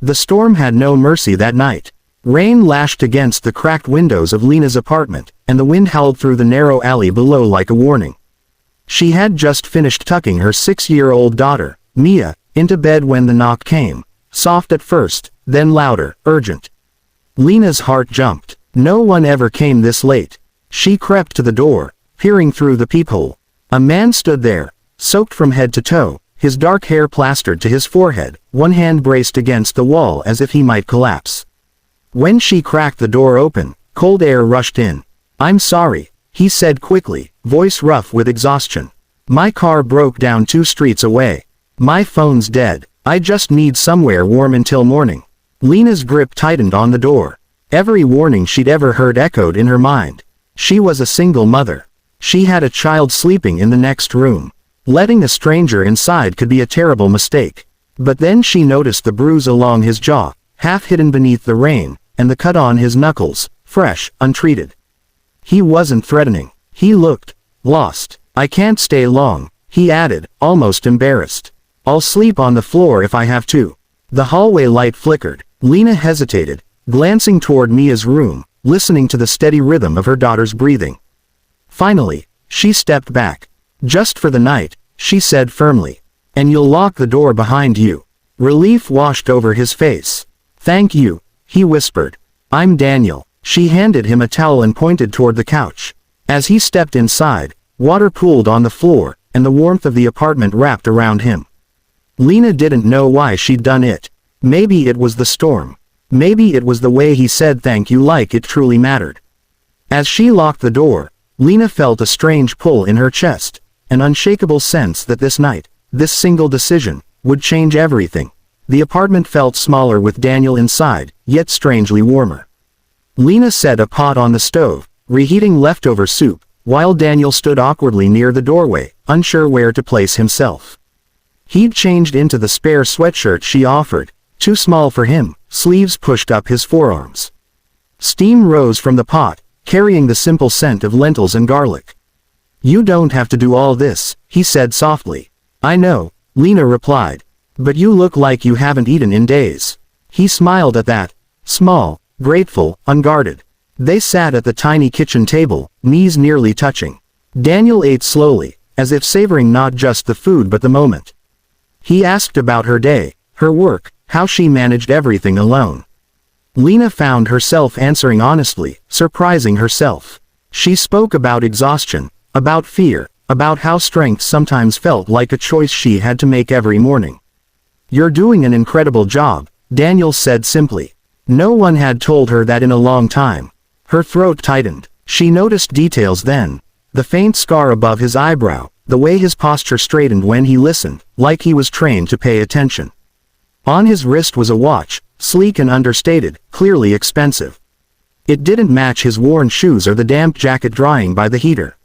The storm had no mercy that night. Rain lashed against the cracked windows of Lena's apartment, and the wind howled through the narrow alley below like a warning. She had just finished tucking her 6-year-old daughter, Mia, into bed when the knock came, soft at first, then louder, urgent. Lena's heart jumped. No one ever came this late. She crept to the door, peering through the peephole. A man stood there, soaked from head to toe, his dark hair plastered to his forehead, one hand braced against the wall as if he might collapse. When she cracked the door open, cold air rushed in. "I'm sorry," he said quickly, voice rough with exhaustion. "My car broke down 2 streets away. My phone's dead. I just need somewhere warm until morning." Lena's grip tightened on the door. Every warning she'd ever heard echoed in her mind. She was a single mother. She had a child sleeping in the next room. Letting a stranger inside could be a terrible mistake. But then she noticed the bruise along his jaw, half hidden beneath the rain, and the cut on his knuckles, fresh, untreated. He wasn't threatening. He looked lost. "I can't stay long," he added, almost embarrassed. "I'll sleep on the floor if I have to." The hallway light flickered. Lena hesitated, glancing toward Mia's room, listening to the steady rhythm of her daughter's breathing. Finally, she stepped back. "Just for the night," she said firmly. "And you'll lock the door behind you." Relief washed over his face. "Thank you," he whispered. "I'm Daniel." She handed him a towel and pointed toward the couch. As he stepped inside, water pooled on the floor, and the warmth of the apartment wrapped around him. Lena didn't know why she'd done it. Maybe it was the storm. Maybe it was the way he said thank you like it truly mattered. As she locked the door, Lena felt a strange pull in her chest, an unshakable sense that this night, this single decision, would change everything. The apartment felt smaller with Daniel inside, yet strangely warmer. Lena set a pot on the stove, reheating leftover soup, while Daniel stood awkwardly near the doorway, unsure where to place himself. He'd changed into the spare sweatshirt she offered, too small for him, sleeves pushed up his forearms. Steam rose from the pot, carrying the simple scent of lentils and garlic. "You don't have to do all this," he said softly. "I know," Lena replied. "But you look like you haven't eaten in days." He smiled at that. Small, grateful, unguarded. They sat at the tiny kitchen table, knees nearly touching. Daniel ate slowly, as if savoring not just the food but the moment. He asked about her day, her work, how she managed everything alone. Lena found herself answering honestly, surprising herself. She spoke about exhaustion, about fear, about how strength sometimes felt like a choice she had to make every morning. "You're doing an incredible job," Daniel said simply. No one had told her that in a long time. Her throat tightened. She noticed details then. The faint scar above his eyebrow, the way his posture straightened when he listened, like he was trained to pay attention. On his wrist was a watch, sleek and understated, clearly expensive. It didn't match his worn shoes or the damp jacket drying by the heater.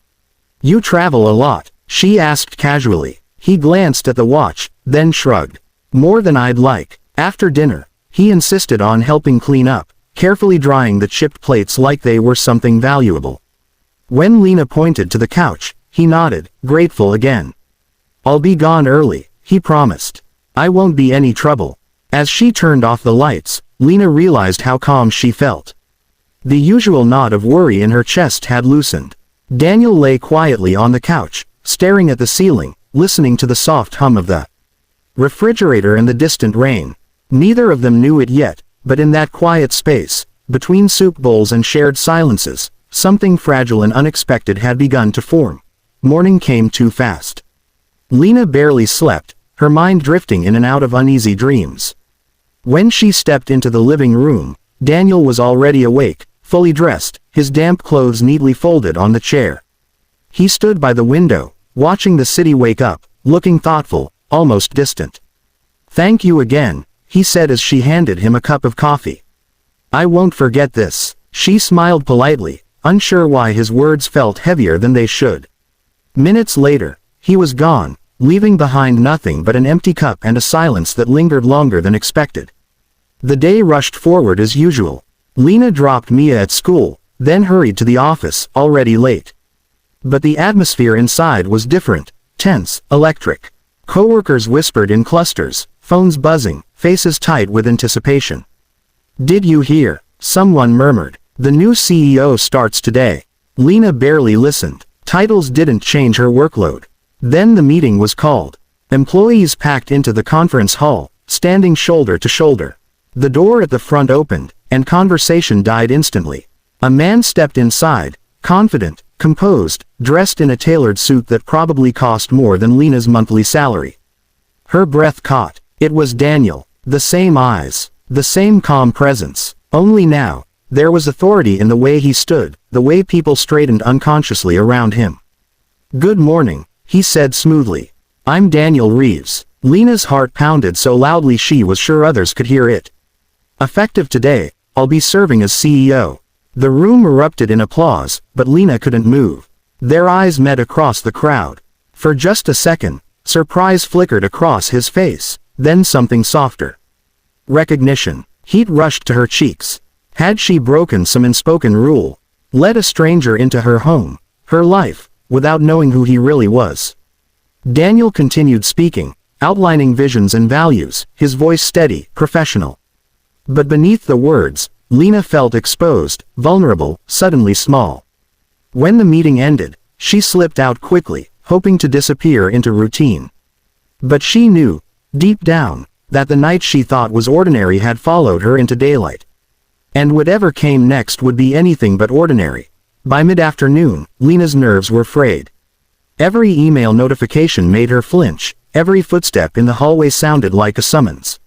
"You travel a lot?" she asked casually. He glanced at the watch, then shrugged. "More than I'd like." After dinner, he insisted on helping clean up, carefully drying the chipped plates like they were something valuable. When Lena pointed to the couch, he nodded, grateful again. "I'll be gone early," he promised. "I won't be any trouble." As she turned off the lights, Lena realized how calm she felt. The usual knot of worry in her chest had loosened. Daniel lay quietly on the couch, staring at the ceiling, listening to the soft hum of the refrigerator and the distant rain. Neither of them knew it yet, but in that quiet space, between soup bowls and shared silences, something fragile and unexpected had begun to form. Morning came too fast. Lena barely slept, her mind drifting in and out of uneasy dreams. When she stepped into the living room, Daniel was already awake, fully dressed, his damp clothes neatly folded on the chair. He stood by the window, watching the city wake up, looking thoughtful, almost distant. "Thank you again," he said as she handed him a cup of coffee. "I won't forget this." She smiled politely, unsure why his words felt heavier than they should. Minutes later, he was gone, leaving behind nothing but an empty cup and a silence that lingered longer than expected. The day rushed forward as usual. Lena dropped Mia at school, then hurried to the office, already late. But the atmosphere inside was different, tense, electric. Coworkers whispered in clusters, phones buzzing, faces tight with anticipation. "Did you hear?" someone murmured. "The new CEO starts today." Lena barely listened. Titles didn't change her workload. Then the meeting was called. Employees packed into the conference hall, standing shoulder to shoulder. The door at the front opened, and conversation died instantly. A man stepped inside, confident, composed, dressed in a tailored suit that probably cost more than Lena's monthly salary. Her breath caught. It was Daniel. The same eyes, the same calm presence. Only now, there was authority in the way he stood, the way people straightened unconsciously around him. "Good morning," he said smoothly. "I'm Daniel Reeves." Lena's heart pounded so loudly she was sure others could hear it. "Effective today, I'll be serving as CEO." The room erupted in applause, but Lena couldn't move. Their eyes met across the crowd. For just a second, surprise flickered across his face, then something softer. Recognition. Heat rushed to her cheeks. Had she broken some unspoken rule? Let a stranger into her home, her life, without knowing who he really was? Daniel continued speaking, outlining visions and values, his voice steady, professional. But beneath the words, Lena felt exposed, vulnerable, suddenly small. When the meeting ended, she slipped out quickly, hoping to disappear into routine. But she knew, deep down, that the night she thought was ordinary had followed her into daylight. And whatever came next would be anything but ordinary. By mid-afternoon, Lena's nerves were frayed. Every email notification made her flinch, every footstep in the hallway sounded like a summons.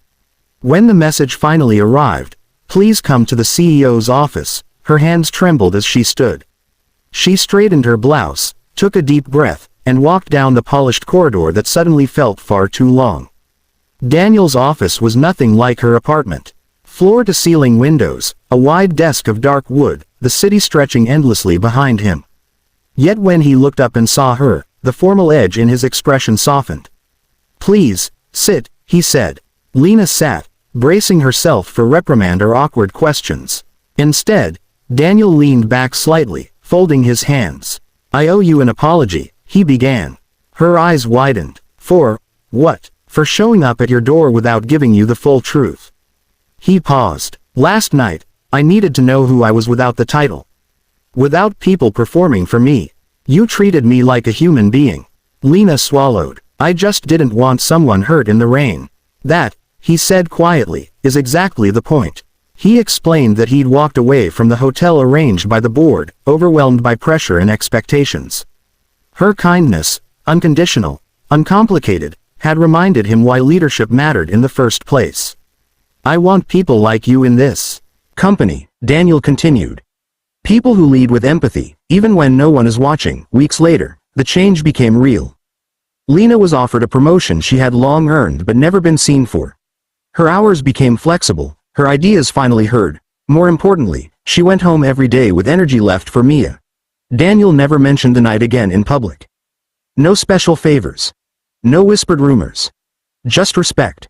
When the message finally arrived, "Please come to the CEO's office," her hands trembled as she stood. She straightened her blouse, took a deep breath, and walked down the polished corridor that suddenly felt far too long. Daniel's office was nothing like her apartment. Floor-to-ceiling windows, a wide desk of dark wood, the city stretching endlessly behind him. Yet when he looked up and saw her, the formal edge in his expression softened. "Please, sit," he said. Lena sat, bracing herself for reprimand or awkward questions. Instead, Daniel leaned back slightly, folding his hands. "I owe you an apology," he began. Her eyes widened. "For what?" "For showing up at your door without giving you the full truth." He paused. "Last night, I needed to know who I was without the title. Without people performing for me. You treated me like a human being." Lena swallowed. "I just didn't want someone hurt in the rain. That," he said quietly, "is exactly the point." He explained that he'd walked away from the hotel arranged by the board, overwhelmed by pressure and expectations. Her kindness, unconditional, uncomplicated, had reminded him why leadership mattered in the first place. "I want people like you in this company," Daniel continued. "People who lead with empathy, even when no one is watching." Weeks later, the change became real. Lena was offered a promotion she had long earned but never been seen for. Her hours became flexible, her ideas finally heard. More importantly, she went home every day with energy left for Mia. Daniel never mentioned the night again in public. No special favors. No whispered rumors. Just respect.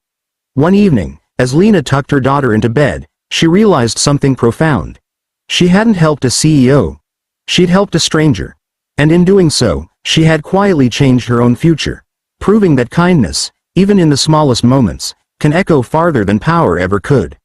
One evening, as Lena tucked her daughter into bed, she realized something profound. She hadn't helped a CEO. She'd helped a stranger. And in doing so, she had quietly changed her own future, proving that kindness, even in the smallest moments, can echo farther than power ever could.